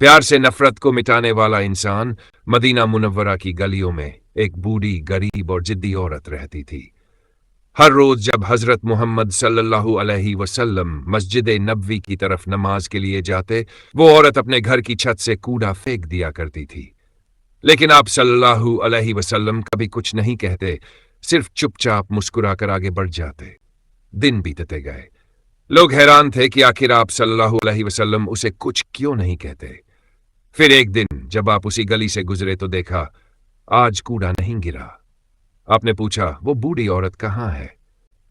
प्यार से नफरत को मिटाने वाला इंसान मदीना मुनव्वरा की गलियों में एक बूढ़ी गरीब और जिद्दी औरत रहती थी। हर रोज जब हजरत मोहम्मद सल्लल्लाहु अलैहि वसल्लम मस्जिद नबवी की तरफ नमाज के लिए जाते, वो औरत अपने घर की छत से कूड़ा फेंक दिया करती थी। लेकिन आप सल्लल्लाहु अलैहि वसल्लम कभी कुछ नहीं कहते, सिर्फ चुपचाप मुस्कुराकर आगे बढ़ जाते। दिन बीतते गए। लोग हैरान थे कि आखिर आप सल्लल्लाहु अलैहि वसल्लम उसे कुछ क्यों नहीं कहते। फिर एक दिन जब आप उसी गली से गुजरे तो देखा आज कूड़ा नहीं गिरा। आपने पूछा वो बूढ़ी औरत कहाँ है?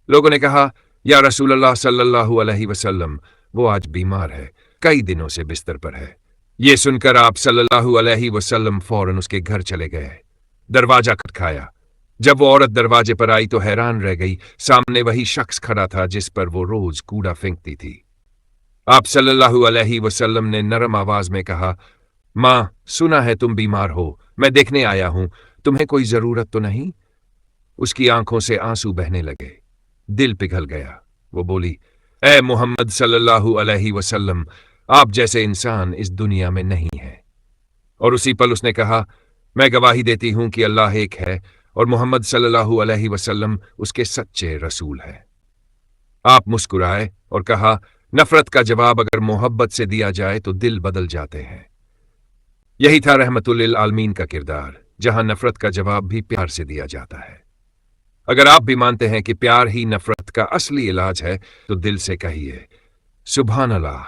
लोगों ने कहा या रसूल अल्लाह सल्लल्लाहु अलैहि वसल्लम, वो आज बीमार है, कई दिनों से बिस्तर पर है। ये सुनकर आप सल्लल्लाहु अलैहि वसल्लम फौरन उसके घर चले गए। दरवाजा खटखाया। जब वो औरत दरवाजे पर आई तो हैरान रह गई। सामने वही शख्स खड़ा था जिस पर वो रोज कूड़ा फेंकती थी। आप सल्लल्लाहु अलैहि वसल्लम ने नरम आवाज में कहा, मां, सुना है तुम बीमार हो, मैं देखने आया हूं, तुम्हें कोई जरूरत तो नहीं? उसकी आंखों से आंसू बहने लगे। दिल पिघल गया। वो बोली, ए मोहम्मद सल्लल्लाहु अलैहि वसल्लम, आप जैसे इंसान इस दुनिया में नहीं है। और उसी पल उसने कहा, मैं गवाही देती हूं कि अल्लाह एक है और मोहम्मद सल्लल्लाहु अलैहि वसल्लम उसके सच्चे रसूल है। आप मुस्कुराए और कहा, नफरत का जवाब अगर मोहब्बत से दिया जाए तो दिल बदल जाते हैं। यही था रहमतुल लिल आलमीन का किरदार, जहां नफरत का जवाब भी प्यार से दिया जाता है। अगर आप भी मानते हैं कि प्यार ही नफरत का असली इलाज है तो दिल से कहिए, सुभान अल्लाह।